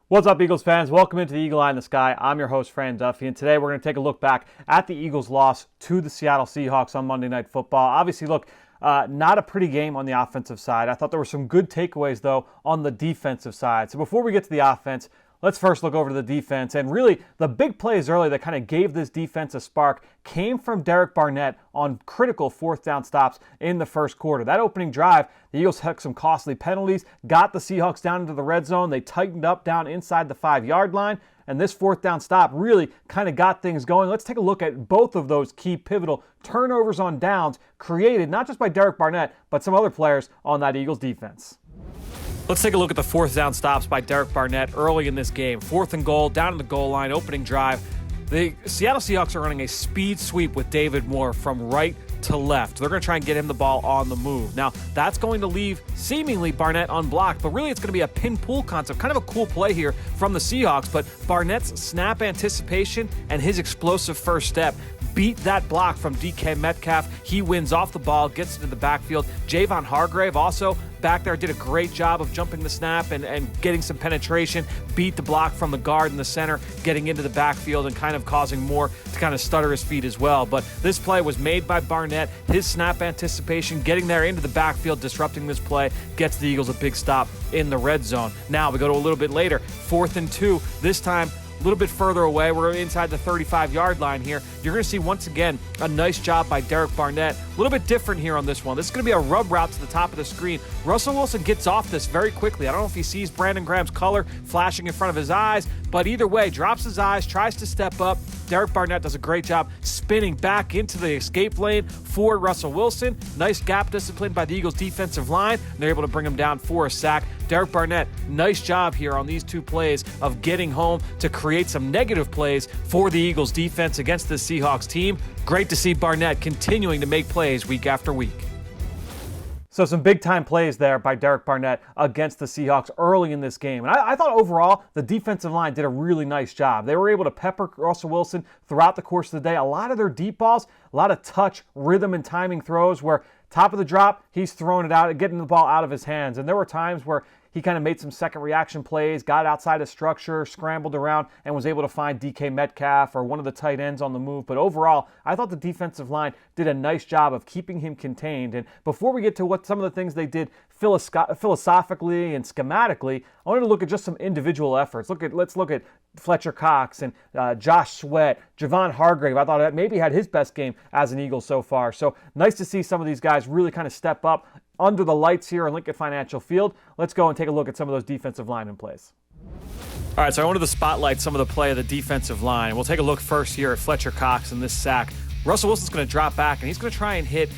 What's up, Eagles fans? Welcome into the Eagle Eye in the Sky. I'm your host, Fran Duffy, and today we're going to take a look back at the Eagles' loss to the Seattle Seahawks on Monday Night Football. Obviously, look, not a pretty game on the offensive side. I thought there were some good takeaways, though, on the defensive side. So before we get to the offense, let's first look over to the defense. And really, the big plays early that kind of gave this defense a spark came from Barnett on critical fourth down stops in the first quarter. That opening drive, the Eagles took some costly penalties, got the Seahawks down into the red zone. They tightened up down inside the 5-yard line. And this fourth down stop really kind of got things going. Let's take a look at both of those key pivotal turnovers on downs created not just by Barnett, but some other players on that Eagles defense. Let's take a look at the fourth down stops by Barnett early in this game. 4th and goal, down to the goal line, opening drive. The Seattle Seahawks are running a speed sweep with David Moore from right to left. They're going to try and get him the ball on the move. Now, that's going to leave seemingly Barnett unblocked, but really it's going to be a pin pull concept. Kind of a cool play here from the Seahawks, but Barnett's snap anticipation and his explosive first step beat that block from DK Metcalf. He wins off the ball, gets into the backfield. Javon Hargrave also back there did a great job of jumping the snap and getting some penetration, beat the block from the guard in the center, getting into the backfield and kind of causing Moore to kind of stutter his feet as well. But this play was made by Barnett. His snap anticipation, getting there into the backfield, disrupting this play, gets the Eagles a big stop in the red zone. Now we go to a little bit later, 4th and 2. This time, a little bit further away. We're inside the 35-yard line here. You're going to see, once again, a nice job by Barnett. A little bit different here on this one. This is going to be a rub route to the top of the screen. Russell Wilson gets off this very quickly. I don't know if he sees Brandon Graham's color flashing in front of his eyes, but either way, drops his eyes, tries to step up. Barnett does a great job spinning back into the escape lane for Russell Wilson. Nice gap discipline by the Eagles defensive line. They're able to bring him down for a sack. Barnett, nice job here on these two plays of getting home to create some negative plays for the Eagles defense against the Seahawks team. Great to see Barnett continuing to make plays week after week. So some big-time plays there by Barnett against the Seahawks early in this game. And I thought overall the defensive line did a really nice job. They were able to pepper Russell Wilson throughout the course of the day. A lot of their deep balls, a lot of touch, rhythm, and timing throws where top of the drop, he's throwing it out, getting the ball out of his hands. And there were times where he kind of made some second reaction plays, got outside of structure, scrambled around, and was able to find DK Metcalf or one of the tight ends on the move. But overall, I thought the defensive line did a nice job of keeping him contained. And before we get to what some of the things they did philosophically and schematically, I wanted to look at just some individual efforts. Let's look at Fletcher Cox and Josh Sweat, Javon Hargrave. I thought that maybe had his best game as an Eagle so far. So nice to see some of these guys really kind of step up under the lights here in Lincoln Financial Field. Let's go and take a look at some of those defensive lineman plays. All right, so I wanted to spotlight some of the play of the defensive line. We'll take a look first here at Fletcher Cox in this sack. Russell Wilson's going to drop back, and he's going to try and hit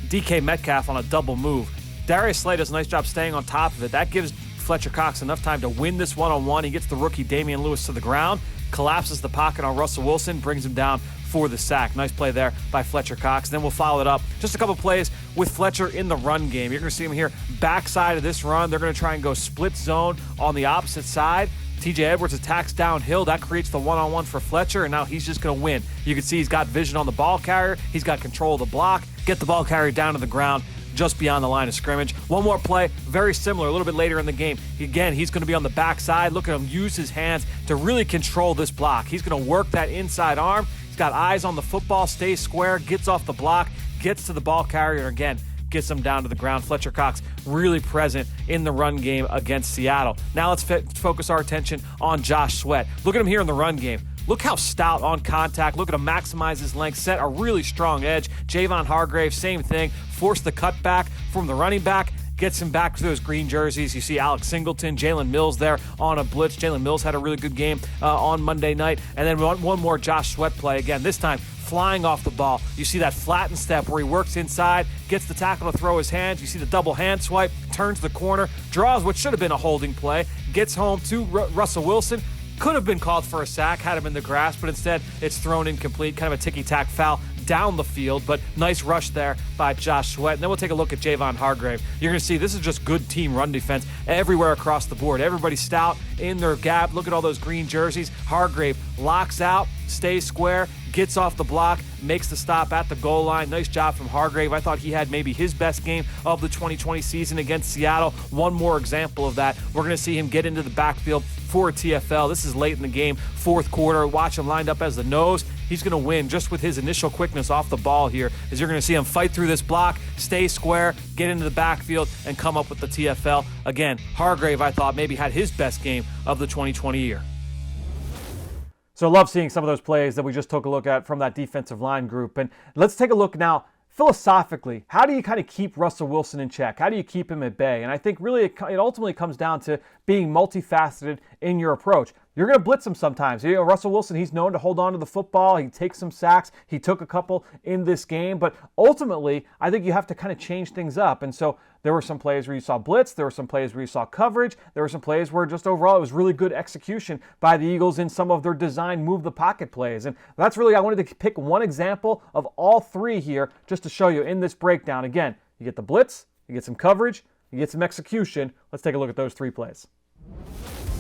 DK Metcalf on a double move. Darius Slay does a nice job staying on top of it. That gives Fletcher Cox enough time to win this one-on-one. He gets the rookie Damian Lewis to the ground, collapses the pocket on Russell Wilson, brings him down for the sack. Nice play there by Fletcher Cox. Then we'll follow it up. Just a couple plays with Fletcher in the run game. You're going to see him here backside of this run. They're going to try and go split zone on the opposite side. TJ Edwards attacks downhill. That creates the one-on-one for Fletcher, and now he's just going to win. You can see he's got vision on the ball carrier. He's got control of the block. Get the ball carrier down to the ground just beyond the line of scrimmage. One more play, very similar, a little bit later in the game. Again, he's going to be on the backside. Look at him use his hands to really control this block. He's going to work that inside arm. He's got eyes on the football, stays square, gets off the block, gets to the ball carrier again, gets him down to the ground. Fletcher Cox really present in the run game against Seattle. Now let's focus our attention on Josh Sweat. Look at him here in the run game. Look how stout on contact. Look at him maximize his length, set a really strong edge. Javon Hargrave, same thing. Forced the cutback from the running back. Gets him back to those green jerseys. You see Alex Singleton, Jalen Mills there on a blitz. Jalen Mills had a really good game on Monday night. And then one more Josh Sweat play. Again, this time flying off the ball. You see that flattened step where he works inside, gets the tackle to throw his hands. You see the double hand swipe, turns the corner, draws what should have been a holding play, gets home to Russell Wilson. Could have been called for a sack, had him in the grasp, but instead it's thrown incomplete, kind of a ticky-tack foul down the field, but nice rush there by Josh Sweat. And then we'll take a look at Javon Hargrave. You're going to see this is just good team run defense everywhere across the board. Everybody stout in their gap. Look at all those green jerseys. Hargrave locks out, stays square, gets off the block, makes the stop at the goal line. Nice job from Hargrave. I thought he had maybe his best game of the 2020 season against Seattle. One more example of that. We're going to see him get into the backfield for a TFL. This is late in the game, fourth quarter. Watch him lined up as the nose. He's going to win just with his initial quickness off the ball here, as you're going to see him fight through this block, stay square, get into the backfield, and come up with the TFL. Again, Hargrave, I thought, maybe had his best game of the 2020 year. So I love seeing some of those plays that we just took a look at from that defensive line group. And let's take a look now, philosophically, how do you kind of keep Russell Wilson in check? How do you keep him at bay? And I think really it ultimately comes down to being multifaceted in your approach. You're going to blitz him sometimes. You know, Russell Wilson, he's known to hold on to the football. He takes some sacks. He took a couple in this game. But ultimately, I think you have to kind of change things up. And so there were some plays where you saw blitz. There were some plays where you saw coverage. There were some plays where just overall it was really good execution by the Eagles in some of their design move the pocket plays. And that's really, I wanted to pick one example of all three here just to show you in this breakdown. Again, you get the blitz, you get some coverage, you get some execution. Let's take a look at those three plays.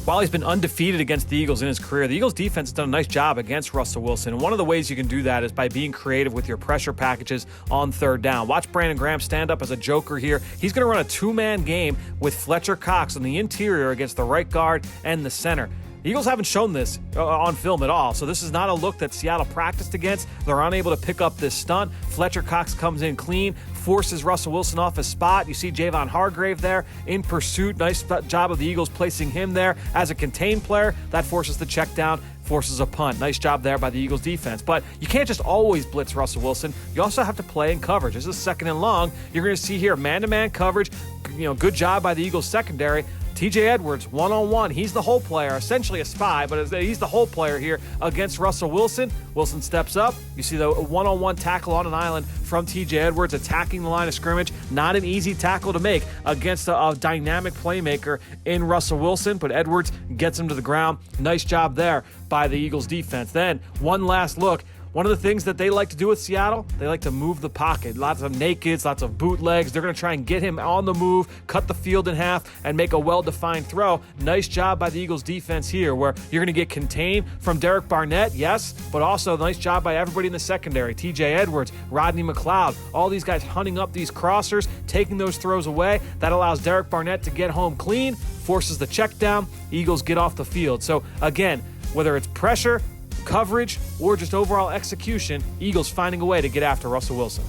While he's been undefeated against the Eagles in his career, the Eagles defense has done a nice job against Russell Wilson. And one of the ways you can do that is by being creative with your pressure packages on third down. Watch Brandon Graham stand up as a joker here. He's going to run a two-man game with Fletcher Cox on the interior against the right guard and the center. The Eagles haven't shown this on film at all, so this is not a look that Seattle practiced against. They're unable to pick up this stunt. Fletcher Cox comes in clean, forces Russell Wilson off his spot. You see Javon Hargrave there in pursuit. Nice job of the Eagles placing him there as a contained player. That forces the check down, forces a punt. Nice job there by the Eagles defense. But you can't just always blitz Russell Wilson. You also have to play in coverage. This is second and long. You're going to see here man-to-man coverage. Good job by the Eagles secondary. TJ Edwards, one-on-one. He's the hole player, essentially a spy, but he's the hole player here against Russell Wilson. Wilson steps up. You see the one-on-one tackle on an island from TJ Edwards attacking the line of scrimmage. Not an easy tackle to make against a dynamic playmaker in Russell Wilson, but Edwards gets him to the ground. Nice job there by the Eagles defense. Then one last look. One of the things that they like to do with Seattle, they like to move the pocket. Lots of nakeds, lots of bootlegs. They're going to try and get him on the move, cut the field in half, and make a well-defined throw. Nice job by the Eagles defense here, where you're going to get contained from Derek Barnett, yes, but also nice job by everybody in the secondary. TJ Edwards, Rodney McLeod, all these guys hunting up these crossers, taking those throws away. That allows Derek Barnett to get home clean, forces the check down. Eagles get off the field. So again, whether it's pressure, coverage, or just overall execution, Eagles finding a way to get after Russell Wilson.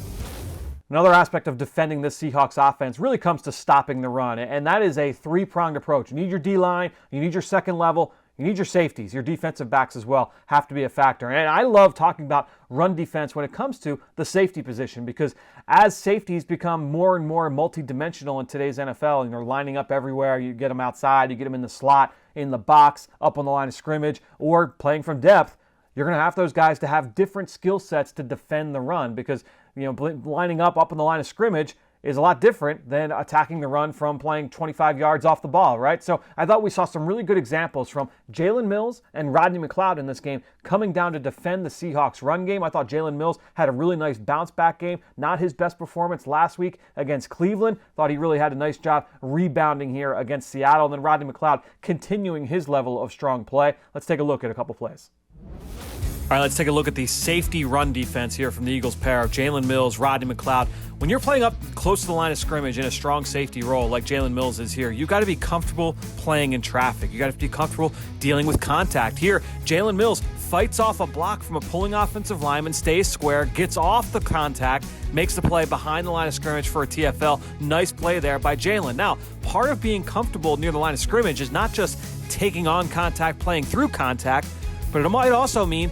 Another aspect of defending this Seahawks offense really comes to stopping the run, and that is a three-pronged approach. You need your D-line, you need your second level, you need your safeties. Your defensive backs as well have to be a factor. And I love talking about run defense when it comes to the safety position, because as safeties become more and more multi-dimensional in today's NFL, and they're lining up everywhere, you get them outside, you get them in the slot, in the box, up on the line of scrimmage, or playing from depth, you're going to have those guys to have different skill sets to defend the run, because lining up on the line of scrimmage is a lot different than attacking the run from playing 25 yards off the ball, right? So I thought we saw some really good examples from Jalen Mills and Rodney McLeod in this game coming down to defend the Seahawks run game. I thought Jalen Mills had a really nice bounce-back game. Not his best performance last week against Cleveland. Thought he really had a nice job rebounding here against Seattle. And then Rodney McLeod continuing his level of strong play. Let's take a look at a couple plays. All right, let's take a look at the safety run defense here from the Eagles pair of Jalen Mills, Rodney McLeod. When you're playing up close to the line of scrimmage in a strong safety role like Jalen Mills is here, you've got to be comfortable playing in traffic. You got to be comfortable dealing with contact. Here, Jalen Mills fights off a block from a pulling offensive lineman, stays square, gets off the contact, makes the play behind the line of scrimmage for a TFL. Nice play there by Jalen. Now, part of being comfortable near the line of scrimmage is not just taking on contact, playing through contact, but it might also mean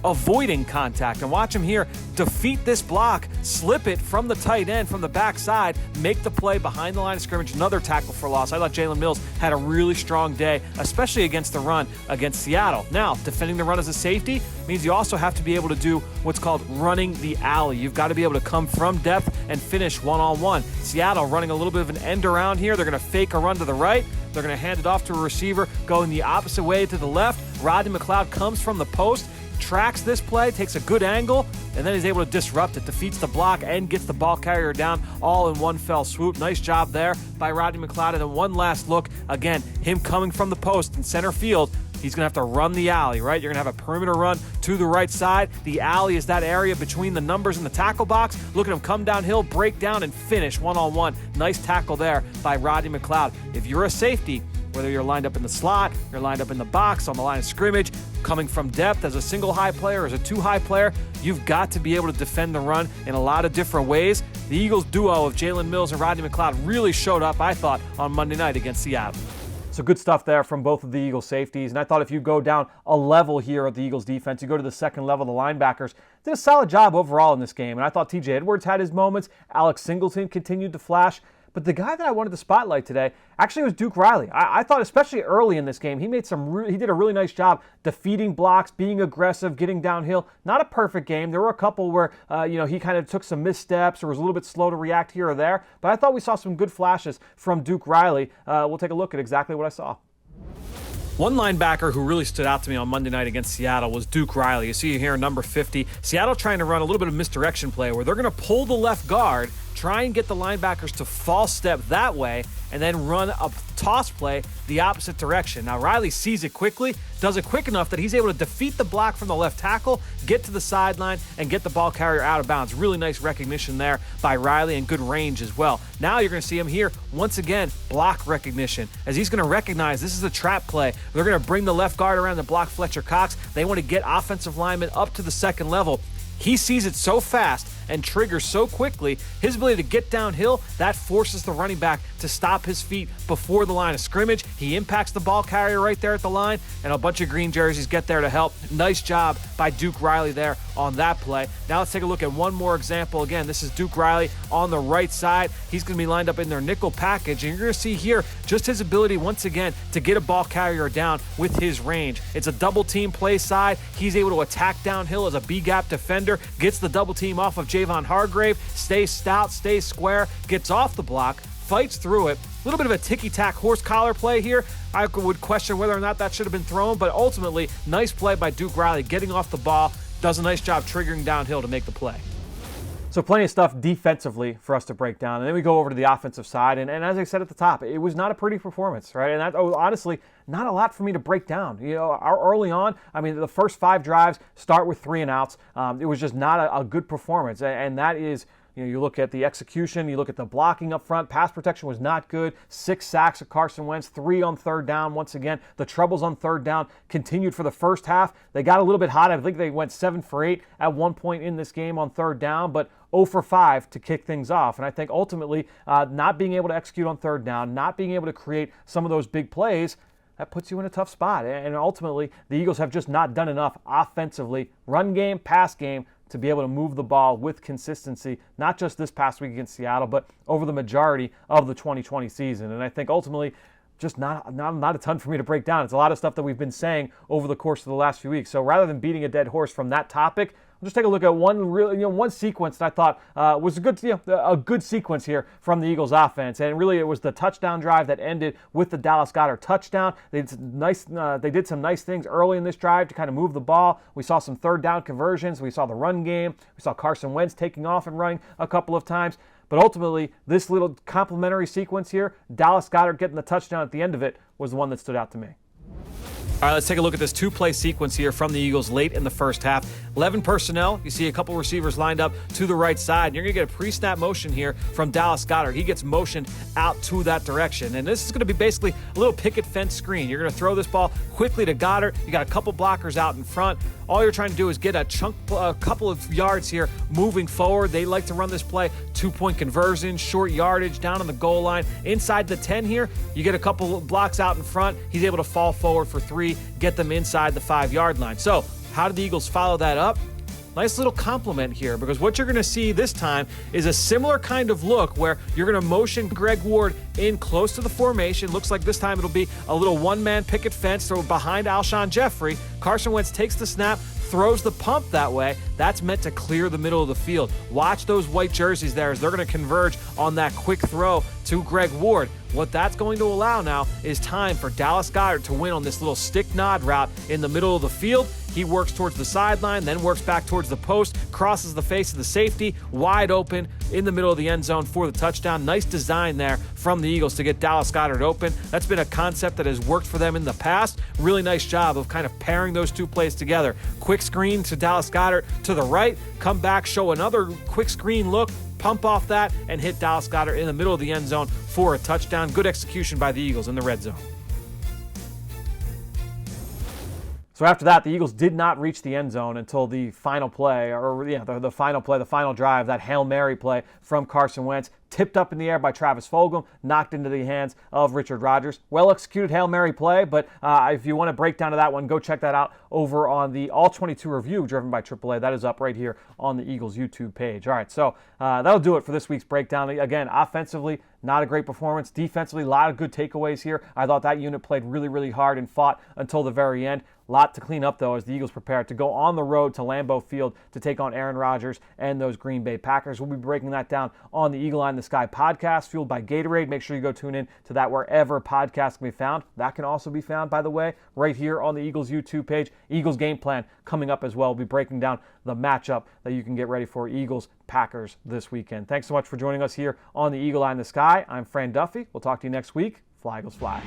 avoiding contact. And watch him here defeat this block, slip it from the tight end from the backside, make the play behind the line of scrimmage, another tackle for loss. I thought Jalen Mills had a really strong day, especially against the run against Seattle. Now, defending the run as a safety means you also have to be able to do what's called running the alley. You've got to be able to come from depth and finish one-on-one. Seattle running a little bit of an end around here. They're going to fake a run to the right. They're going to hand it off to a receiver going the opposite way to the left. Rodney McLeod comes from the post, tracks this play, takes a good angle, and then he's able to disrupt it, defeats the block, and gets the ball carrier down all in one fell swoop. Nice job there by Rodney McLeod. And then one last look. Again, him coming from the post in center field. He's going to have to run the alley, right? You're going to have a perimeter run to the right side. The alley is that area between the numbers and the tackle box. Look at him come downhill, break down, and finish one-on-one. Nice tackle there by Rodney McLeod. If you're a safety, whether you're lined up in the slot, you're lined up in the box, on the line of scrimmage, coming from depth as a single high player, as a two high player, you've got to be able to defend the run in a lot of different ways. The Eagles duo of Jalen Mills and Rodney McLeod really showed up, I thought, on Monday night against Seattle. So good stuff there from both of the Eagles safeties. And I thought if you go down a level here at the Eagles defense, you go to the second level, the linebackers did a solid job overall in this game. And I thought TJ Edwards had his moments. Alex Singleton continued to flash. But the guy that I wanted to spotlight today actually was Duke Riley. I thought especially early in this game, he did a really nice job defeating blocks, being aggressive, getting downhill. Not a perfect game. There were a couple where he kind of took some missteps or was a little bit slow to react here or there. But I thought we saw some good flashes from Duke Riley. We'll take a look at exactly what I saw. One linebacker who really stood out to me on Monday night against Seattle was Duke Riley. You see here, number 50. Seattle trying to run a little bit of misdirection play where they're going to pull the left guard, try and get the linebackers to false step that way, and then run a toss play the opposite direction. Now, Riley sees it quickly, does it quick enough that he's able to defeat the block from the left tackle, get to the sideline, and get the ball carrier out of bounds. Really nice recognition there by Riley and good range as well. Now you're going to see him here, once again, block recognition, as he's going to recognize this is a trap play. They're going to bring the left guard around to block Fletcher Cox. They want to get offensive linemen up to the second level. He sees it so fast and triggers so quickly, his ability to get downhill, that forces the running back to stop his feet before the line of scrimmage. He impacts the ball carrier right there at the line, and a bunch of green jerseys get there to help. Nice job by Duke Riley there on that play. Now let's take a look at one more example. Again, this is Duke Riley on the right side. He's going to be lined up in their nickel package, and you're going to see here just his ability once again to get a ball carrier down with his range. It's a double team play side. He's able to attack downhill as a B-gap defender, gets the double team off of Javon Hargrave, stays stout, stays square, gets off the block, fights through it. A little bit of a ticky-tack horse collar play here. I would question whether or not that should have been thrown, but ultimately, nice play by Duke Riley, getting off the ball, does a nice job triggering downhill to make the play. So plenty of stuff defensively for us to break down. And then we go over to the offensive side. And as I said at the top, it was not a pretty performance, right? And that, honestly, not a lot for me to break down. Early on, the first 5 drives start with 3 and outs. It was just not a good performance. And that is, you look at the execution, you look at the blocking up front, pass protection was not good. 6 sacks of Carson Wentz, 3 on third down. Once again, the troubles on third down continued for the first half. They got a little bit hot. I think they went 7 for 8 at one point in this game on third down, but 0 for 5 to kick things off. And I think ultimately not being able to execute on third down, not being able to create some of those big plays, that puts you in a tough spot. And ultimately, the Eagles have just not done enough offensively, run game, pass game, to be able to move the ball with consistency, not just this past week against Seattle, but over the majority of the 2020 season. And I think ultimately, just not a ton for me to break down. It's a lot of stuff that we've been saying over the course of the last few weeks. So rather than beating a dead horse from that topic, I'll just take a look at one sequence that I thought was a good sequence here from the Eagles offense. And really it was the touchdown drive that ended with the Dallas Goedert touchdown. They did some nice things early in this drive to kind of move the ball. We saw some third down conversions. We saw the run game. We saw Carson Wentz taking off and running a couple of times. But ultimately, this little complimentary sequence here, Dallas Goedert getting the touchdown at the end of it, was the one that stood out to me. All right, let's take a look at this 2-play sequence here from the Eagles late in the first half. 11 personnel. You see a couple receivers lined up to the right side. And you're going to get a pre-snap motion here from Dallas Goedert. He gets motioned out to that direction. And this is going to be basically a little picket fence screen. You're going to throw this ball quickly to Goedert. You got a couple blockers out in front. All you're trying to do is get a couple of yards here moving forward. They like to run this play, 2-point conversion, short yardage down on the goal line. Inside the 10 here, you get a couple of blocks out in front. He's able to fall forward for 3, get them inside the 5-yard line. So how did the Eagles follow that up? Nice little compliment here, because what you're going to see this time is a similar kind of look where you're going to motion Greg Ward in close to the formation. Looks like this time it'll be a little one-man picket fence throw behind Alshon Jeffrey. Carson Wentz takes the snap, throws the pump that way. That's meant to clear the middle of the field. Watch those white jerseys there as they're going to converge on that quick throw to Greg Ward. What that's going to allow now is time for Dallas Goedert to win on this little stick nod route in the middle of the field. He works towards the sideline, then works back towards the post, crosses the face of the safety, wide open in the middle of the end zone for the touchdown. Nice design there from the Eagles to get Dallas Goedert open. That's been a concept that has worked for them in the past. Really nice job of kind of pairing those two plays together. Quick screen to Dallas Goedert to the right, come back, show another quick screen look, pump off that, and hit Dallas Goedert in the middle of the end zone for a touchdown. Good execution by the Eagles in the red zone. So after that, the Eagles did not reach the end zone until the final play, the final drive, that Hail Mary play from Carson Wentz, tipped up in the air by Travis Fulgham, knocked into the hands of Richard Rodgers. Well-executed Hail Mary play, but if you want to break down to that one, go check that out over on the All-22 review driven by AAA. That is up right here on the Eagles YouTube page. All right, so that'll do it for this week's breakdown. Again, offensively, not a great performance. Defensively, a lot of good takeaways here. I thought that unit played really, really hard and fought until the very end. A lot to clean up, though, as the Eagles prepare to go on the road to Lambeau Field to take on Aaron Rodgers and those Green Bay Packers. We'll be breaking that down on the Eagle Eye in the Sky podcast, fueled by Gatorade. Make sure you go tune in to that wherever podcasts can be found. That can also be found, by the way, right here on the Eagles YouTube page. Eagles game plan coming up as well. We'll be breaking down the matchup that you can get ready for Eagles-Packers this weekend. Thanks so much for joining us here on the Eagle Eye in the Sky. I'm Fran Duffy. We'll talk to you next week. Fly, Eagles, fly.